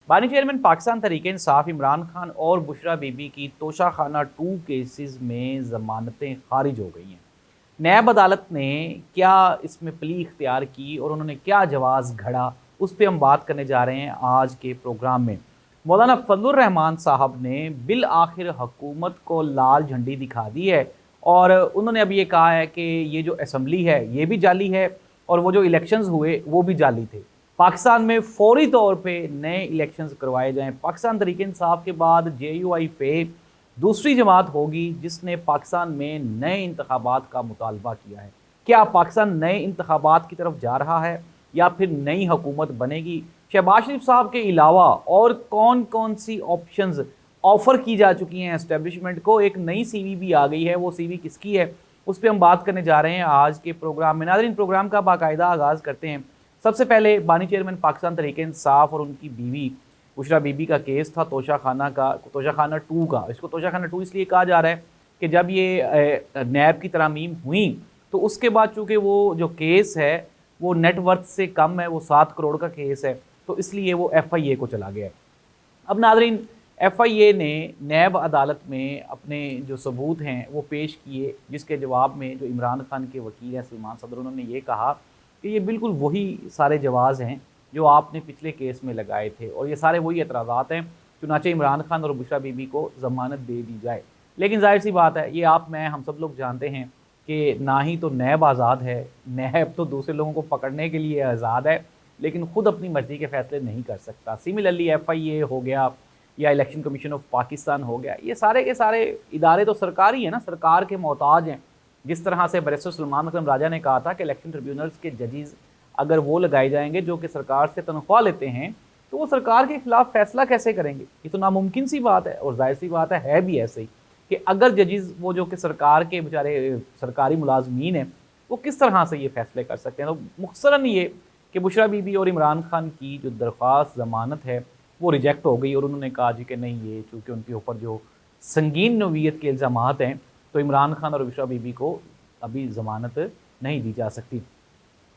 बानी चेयरमैन पाकिस्तान तहरीक-ए-इंसाफ इमरान खान और बुशरा बीबी की तोशाखाना 2 केसेस में ज़मानतें खारिज हो गई हैं। नैब अदालत ने क्या इसमें प्ली इख्तियार की और उन्होंने क्या जवाज़ घड़ा, उस पर हम बात करने जा रहे हैं आज के प्रोग्राम में। मौलाना फजलुर रहमान साहब ने बिल आखिर हुकूमत को लाल झंडी दिखा दी है और उन्होंने अब ये कहा है कि ये जो असम्बली है ये भी जाली है और वो जो इलेक्शंस हुए वो भी जाली थे। पाकिस्तान में फौरी तौर पे नए इलेक्शंस करवाए जाएं। पाकिस्तान तहरीक इंसाफ के बाद JUI पे दूसरी जमात होगी जिसने पाकिस्तान में नए इंतखाबात का मुतालबा किया है। क्या पाकिस्तान नए इंतखाबात की तरफ जा रहा है या फिर नई हुकूमत बनेगी? शहबाज शरीफ साहब के अलावा और कौन कौन सी ऑप्शंस ऑफ़र की जा चुकी हैं एस्टेब्लिशमेंट को? एक नई CV भी आ गई है, वो CV किसकी है उस पर हम बात करने जा रहे हैं आज के प्रोग्राम में। नाज़रीन, प्रोग्राम का बाकायदा आगाज़ करते हैं। सबसे पहले बानी चेयरमैन पाकिस्तान तहरीक इंसाफ और उनकी बीवी बुशरा बीबी का केस था तोशाखाना 2 का। इसको तोशाखाना 2 इसलिए कहा जा रहा है कि जब ये नैब की तरामीम हुई तो उसके बाद चूँकि वो जो केस है वो नेटवर्थ से कम है, वो 7 करोड़ का केस है, तो इसलिए वो FIA को चला गया है। अब नाज़रीन, FIA ने नैब अदालत में अपने जो सबूत हैं वो पेश किए, जिसके जवाब में जो इमरान खान के वकील हैं सलमान सदर, उन्होंने ये कहा कि ये बिल्कुल वही सारे जवाज़ हैं जो आपने पिछले केस में लगाए थे और ये सारे वही एतराज़ात हैं, चुनाचे इमरान खान और बुशरा बीबी को ज़मानत दे दी जाए। लेकिन ज़ाहिर सी बात है, ये आप मैं हम सब लोग जानते हैं कि ना ही तो नैब आज़ाद है, नैब तो दूसरे लोगों को पकड़ने के लिए आज़ाद है लेकिन खुद अपनी मर्ज़ी के फ़ैसले नहीं कर सकता। सिमिलरली FIA हो गया या इलेक्शन कमीशन ऑफ पाकिस्तान हो गया, ये सारे के सारे इदारे तो सरकारी है ना, सरकार के मोहताज हैं। जिस तरह से बैरिस्टर सलमान अकरम राजा ने कहा था कि इलेक्शन ट्रिब्यूनल्स के जजेस अगर वो लगाए जाएंगे जो कि सरकार से तनख्वाह लेते हैं तो वो सरकार के खिलाफ फैसला कैसे करेंगे? ये तो नामुमकिन सी बात है और जाहिर सी बात है भी ऐसे ही कि अगर जजेस वो जो कि सरकार के बेचारे सरकारी मुलाजमीन हैं वो किस तरह से ये फैसले कर सकते हैं। तो मुख्तसरन ये कि बुशरा बीबी और इमरान खान की जो दरख्वास्त ज़मानत है वो रिजेक्ट हो गई और उन्होंने कहा जी कि नहीं, ये चूँकि उनके ऊपर जो संगीन नौइयत के इल्ज़ामात हैं तो इमरान खान और बुशरा बीबी को अभी ज़मानत नहीं दी जा सकती।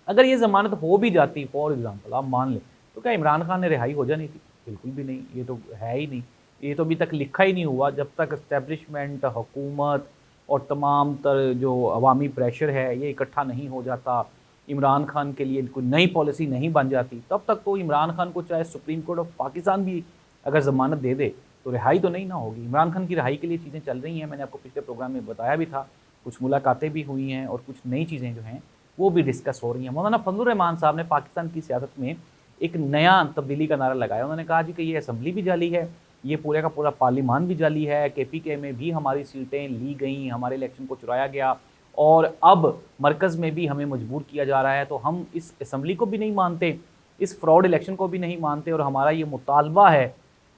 अगर ये ज़मानत हो भी जाती, फॉर एग्ज़ाम्पल आप मान लें, तो क्या इमरान खान ने रिहाई हो जानी थी? बिल्कुल भी नहीं, ये तो है ही नहीं। ये तो अभी तक लिखा ही नहीं हुआ। जब तक इस्टेब्लिशमेंट, हुकूमत और तमाम तर जो अवामी प्रेशर है ये इकट्ठा नहीं हो जाता, इमरान खान के लिए कोई नई पॉलिसी नहीं बन जाती, तब तक तो इमरान खान को चाहे सुप्रीम कोर्ट ऑफ पाकिस्तान भी अगर ज़मानत दे दे तो रिहाई तो नहीं ना होगी। इमरान खान की रिहाई के लिए चीज़ें चल रही हैं, मैंने आपको पिछले प्रोग्राम में बताया भी था। कुछ मुलाकातें भी हुई हैं और कुछ नई चीज़ें जो हैं वो भी डिस्कस हो रही हैं। मौलाना फजलुर रहमान साहब ने पाकिस्तान की सियासत में एक नया तब्दीली का नारा लगाया। उन्होंने कहा जी कि ये असम्बली भी जाली है, ये पूरे का पूरा पार्लियामान भी जाली है, KPK में भी हमारी सीटें ली गई, हमारे इलेक्शन को चुराया गया और अब मरकज़ में भी हमें मजबूर किया जा रहा है। तो हम इस असम्बली को भी नहीं मानते, इस फ्रॉड इलेक्शन को भी नहीं मानते और हमारा ये मुतालबा है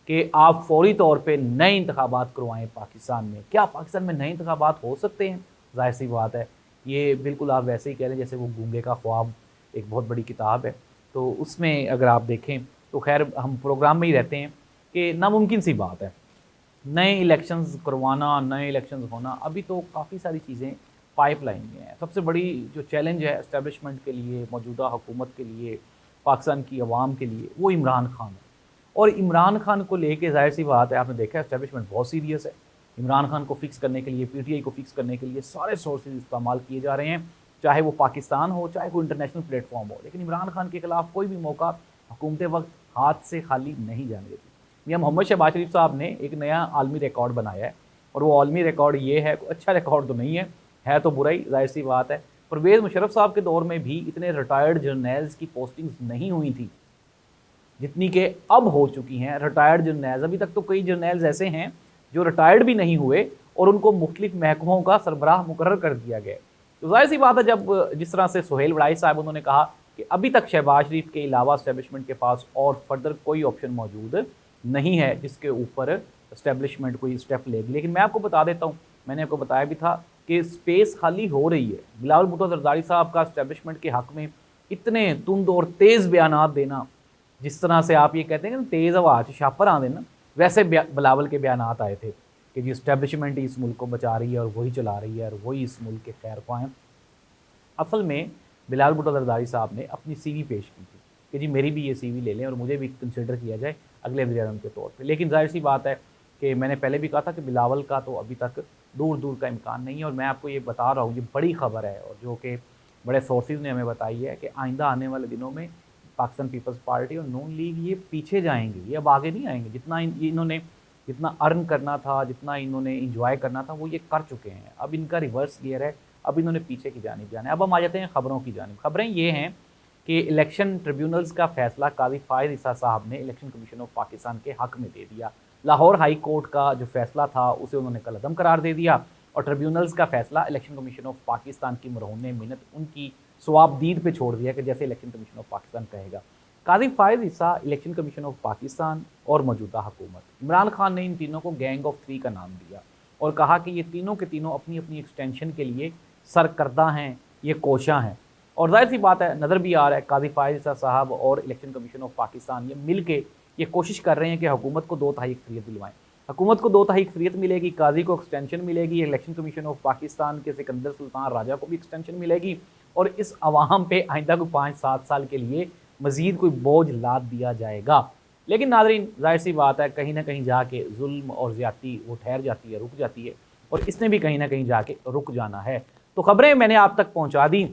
कि आप फौरी तौर पे नए इंतखाबात करवाएं पाकिस्तान में। क्या पाकिस्तान में नए इंतखाबात हो सकते हैं? ज़ाहिर सी बात है, ये बिल्कुल आप वैसे ही कह लें जैसे वो गूंगे का ख्वाब एक बहुत बड़ी किताब है, तो उसमें अगर आप देखें तो खैर हम प्रोग्राम में ही रहते हैं कि नामुमकिन सी बात है नए इलेक्शंस करवाना, नए इलेक्शंस होना। अभी तो काफ़ी सारी चीज़ें पाइपलाइन में हैं। सबसे बड़ी जो चैलेंज है एस्टेब्लिशमेंट के लिए, मौजूदा हुकूमत के लिए, पाकिस्तान की आवाम के लिए, वो इमरान खान है। और इमरान खान को लेके ज़ाहिर सी बात है, आपने देखा एस्टेब्लिशमेंट बहुत सीरियस है। इमरान खान को फिक्स करने के लिए, PTI को फिक्स करने के लिए सारे सोर्सेज इस्तेमाल किए जा रहे हैं, चाहे वो पाकिस्तान हो, चाहे कोई इंटरनेशनल प्लेटफॉर्म हो। लेकिन इमरान खान के खिलाफ कोई भी मौका हुकूमत वक्त हाथ से खाली नहीं जाने देती। मियां मोहम्मद शहबाज शरीफ साहब ने एक नया आलमी रिकॉर्ड बनाया है और वो आलमी रिकॉर्ड ये है, अच्छा रिकॉर्ड तो नहीं है तो बुरा ही, जाहिर सी बात है। परवेज़ मुशर्रफ साहब के दौर में भी इतने रिटायर्ड जर्नल्स की पोस्टिंग्स नहीं हुई थी जितनी के अब हो चुकी हैं। रिटायर्ड जर्नल्स, अभी तक तो कई जर्नल्स ऐसे हैं जो रिटायर्ड भी नहीं हुए और उनको मुख्तलिफ महकमों का सरबराह मुकर्रर कर दिया गया। तो जाहिर सी बात है, जब जिस तरह से सुहेल वड़ाई साहब उन्होंने कहा कि अभी तक शहबाज शरीफ के अलावा इस्टेब्लिशमेंट के पास और फर्दर कोई ऑप्शन मौजूद नहीं है जिसके ऊपर इस्टेब्लिशमेंट कोई स्टेप लेगी। लेकिन मैं आपको बता देता हूँ, मैंने आपको बताया भी था कि स्पेस खाली हो रही है। बिलावल भुट्टो जरदारी साहब का इस्टेब्लिशमेंट के हक़ में इतने तुंद और तेज़ बयानात देना, जिस तरह से आप ये कहते हैं कि तेज़ हवा च छापर आंदे ना, वैसे बिलावल के बयानात आए थे कि जी इस्टेब्लिशमेंट ही इस मुल्क को बचा रही है और वही चला रही है और वही इस मुल्क के खैर ख्वाह हैं। असल में बिलावल भुट्टो जरदारी साहब ने अपनी CV पेश की थी कि जी मेरी भी ये CV ले लें और मुझे भी कंसिडर किया जाए। अगले वज़ीर-ए-आज़म के तौर पे। लेकिन ज़ाहिर सी बात है कि मैंने पहले भी कहा था कि बिलावल का तो अभी तक दूर दूर का इम्कान नहीं है, और मैं आपको ये बता रहा हूँ, ये बड़ी खबर है और जो कि बड़े सोर्सेज ने हमें बताई है कि आइंदा आने वाले दिनों में पाकिस्तान पीपल्स पार्टी और नून लीग ये पीछे जाएंगे, ये अब आगे नहीं आएंगे। इन्होंने जितना अर्न करना था, जितना इन्होंने इंजॉय करना था, वो ये कर चुके हैं। अब इनका रिवर्स गियर है, अब इन्होंने पीछे की जानिब जाना है। अब हम आ जाते हैं खबरों की जानिब। खबरें ये हैं कि इलेक्शन ट्रिब्यूनल्स का फैसला काज़ी फ़ायद ईसा साहब ने इलेक्शन कमीशन ऑफ पाकिस्तान के हक़ में दे दिया। लाहौर हाई कोर्ट का जो फैसला था उसे उन्होंने कलअदम करार दे दिया, और ट्रिब्यूनल्स का फैसला इलेक्शन कमीशन ऑफ पाकिस्तान की मरहून मिन्नत उनकी सवाबदीद पे छोड़ दिया कि जैसे इलेक्शन कमीशन ऑफ पाकिस्तान कहेगा। काज़ी फ़ायद ईसा, इलेक्शन कमीशन ऑफ पाकिस्तान और मौजूदा हुकूमत, इमरान खान ने इन तीनों को गैंग ऑफ 3 का नाम दिया और कहा कि ये तीनों के तीनों अपनी अपनी एक्सटेंशन के लिए सरकर्दा हैं, ये कोशां हैं। और ज़ाहिर सी बात है, नज़र भी आ रहा है काज़ी फ़ायद ईसा साहब और इलेक्शन कमीशन ऑफ पाकिस्तान ये मिल के ये कोशिश कर रहे हैं कि हुकूमत को 2 तिहाई अक्सरियत दिलवाएं। हुकूमत को 2 तिहाई अक्सरियत मिलेगी, काजी को एक्सटेंशन मिलेगी, इलेक्शन कमीशन ऑफ पाकिस्तान के सिकंदर सुल्तान राजा को भी एक्सटेंशन मिलेगी, और इस अवाम पे आइंदा कोई 5-7 साल के लिए मज़ीद कोई बोझ लाद दिया जाएगा। लेकिन नाज़रीन, ज़ाहिर सी बात है, कहीं ना कहीं जाके जुल्म और ज़्यादती वो ठहर जाती है, रुक जाती है, और इसने भी कहीं ना कहीं जाके रुक जाना है। तो खबरें मैंने आप तक पहुँचा दी।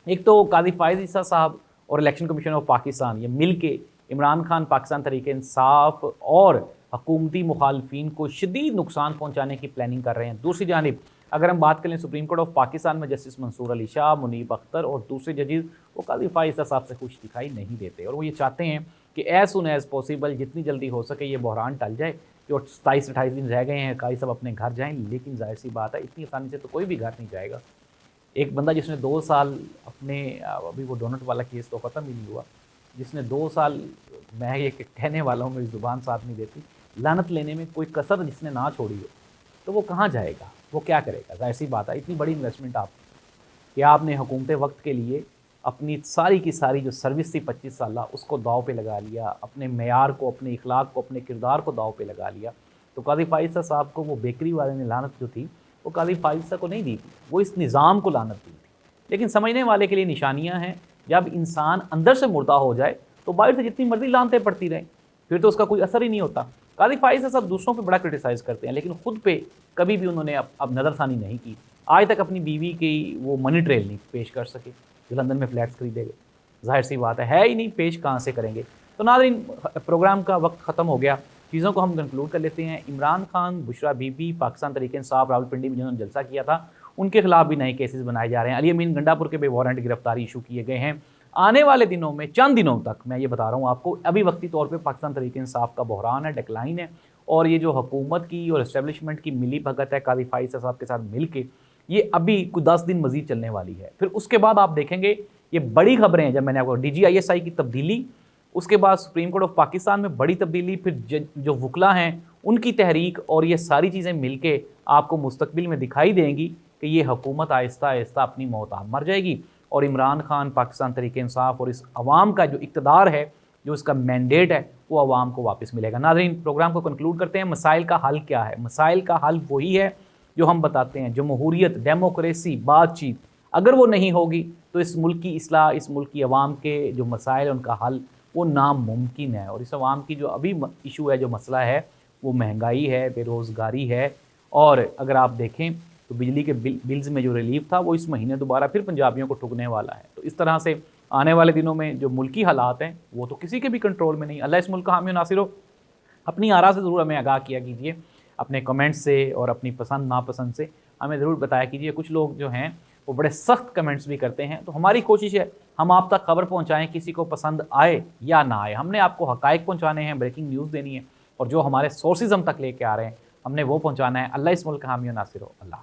एक तो काज़ी फ़ायद ईसा साहब और इलेक्शन कमीशन ऑफ पाकिस्तान ये मिल के इमरान खान, पाकिस्तान तहरीक इंसाफ और हुकूमती मुखालफिन को शदीद नुकसान पहुँचाने की प्लानिंग कर रहे हैं। दूसरी जानिब अगर हम बात करें सुप्रीम कोर्ट ऑफ पाकिस्तान में जस्टिस मंसूर अली शाह, मुनीब अख्तर और दूसरे जजेस, वो काज़ी फ़ायद ईसा साहब से खुश दिखाई नहीं देते, और वो ये चाहते हैं कि एज़ सुन एज़ पॉसिबल, जितनी जल्दी हो सके ये बहरान टल जाए। जो 27-28 दिन रह गए हैं, काई सब अपने घर जाएँ। लेकिन जाहिर सी बात है, इतनी आसानी से तो कोई भी घर नहीं जाएगा। एक बंदा जिसने 2 साल अपने, अभी वो डोनट वाला केस तो ख़त्म ही नहीं हुआ, जिसने 2 साल, मैं ये कहने वाला हूँ, मेरी ज़ुबान साथ नहीं देती, लानत लेने में कोई कसर जिसने ना छोड़ी हो, तो वो कहाँ जाएगा, वो क्या करेगा? ज़ाहिर सी बात है, इतनी बड़ी इन्वेस्टमेंट आप कि आपने हुकूमत वक्त के लिए अपनी सारी की सारी जो सर्विस थी 25 साल उसको दाव पे लगा लिया, अपने मेयार को, अपने इखलाक को, अपने किरदार को दाव पे लगा लिया। तो काज़ी फ़ायद ईसा साहब को वो बेकरी वाले ने लानत जो थी वो काज़ी फ़ायद ईसा को नहीं दी थी, वो इस निज़ाम को लानत दी थी। लेकिन समझने वाले के लिए निशानियाँ हैं, जब इंसान अंदर से मुर्दा हो जाए तो बाहर से जितनी मर्जी लानतें पड़ती रहें, फिर तो उसका कोई असर ही नहीं होता। काज़ी फ़ायद ईसा साहब दूसरों पे बड़ा क्रिटिसाइज़ करते हैं, लेकिन ख़ुद पे कभी भी उन्होंने अब नज़रसानी नहीं की। आज तक अपनी बीवी की वो मनी ट्रेल नहीं पेश कर सके जो लंदन में फ्लैट्स खरीदे गए। ज़ाहिर सी बात है ही नहीं, पेश कहाँ से करेंगे। तो नाज़रीन, प्रोग्राम का वक्त ख़त्म हो गया, चीज़ों को हम कंक्लूड कर लेते हैं। इमरान खान, बुशरा बीबी, पाकिस्तान तहरीक इंसाफ रावलपिंडी में जिन्होंने जलसा किया था, उनके खिलाफ भी नए केसेस बनाए जा रहे हैं। अली अमीन गंडापुर के बेवारंट गिरफ्तारी इशू किए गए हैं। आने वाले दिनों में, चंद दिनों तक, मैं ये बता रहा हूँ आपको, अभी वक्ती तौर पे पाकिस्तान तहरीक इंसाफ का बहरान है, डिक्लाइन है, और ये जो हुकूमत की और इस्टेब्लिशमेंट की मिली भगत है काज़ी फ़ायद ईसा साहब के साथ मिल के, ये अभी कुछ 10 दिन मज़ीद चलने वाली है। फिर उसके बाद आप देखेंगे ये बड़ी खबरें हैं, जब मैंने आपको DGISI की तब्दीली, उसके बाद सुप्रीम कोर्ट ऑफ पाकिस्तान में बड़ी तब्दीली, फिर जो वकला हैं उनकी तहरीक, और ये सारी चीज़ें मिल के आपको मुस्तकबिल में दिखाई देंगी कि ये हुकूमत आहिस्ता आहिस्ता अपनी मौत आप मर जाएगी, और इमरान खान, पाकिस्तान तहरीक इंसाफ और इस अवाम का जो इक़्तिदार है, जो इसका मैंडेट है, वो अवाम को वापस मिलेगा। नाज़रीन, प्रोग्राम को कंक्लूड करते हैं। मसाइल का हल क्या है? मसाइल का हल वही है जो हम बताते हैं, जमहूरियत, डेमोक्रेसी, बातचीत। अगर वो नहीं होगी तो इस मुल्क की इस्लाह, इस मुल्क की अवाम के जो मसाइल हैं उनका हल वो नामुमकिन है। और इस अवाम की जो अभी इशू है, जो मसला है, वो महंगाई है, बेरोज़गारी है, और अगर आप देखें तो बिजली के बिल्स में जो रिलीफ था वो इस महीने दोबारा फिर पंजाबियों को ठुकने वाला है। तो इस तरह से आने वाले दिनों में जो मुल्की हालात हैं वो तो किसी के भी कंट्रोल में नहीं। अल्लाह इस मुल्क का हामी और नासिर हो। अपनी आरा से ज़रूर हमें आगाह किया कीजिए, अपने कमेंट्स से और अपनी पसंद नापसंद से हमें ज़रूर बताया कीजिए। कुछ लोग जो हैं वो बड़े सख्त कमेंट्स भी करते हैं, तो हमारी कोशिश है हम आप तक खबर पहुंचाएं, किसी को पसंद आए या ना आए। हमने आपको हकायक पहुंचाने हैं, ब्रेकिंग न्यूज़ देनी है, और जो हमारे सोर्सेज हम तक लेके आ रहे हैं हमने वो पहुंचाना है। अल्लाह इस मुल्क का हामी और नासिर हो। अल्लाह।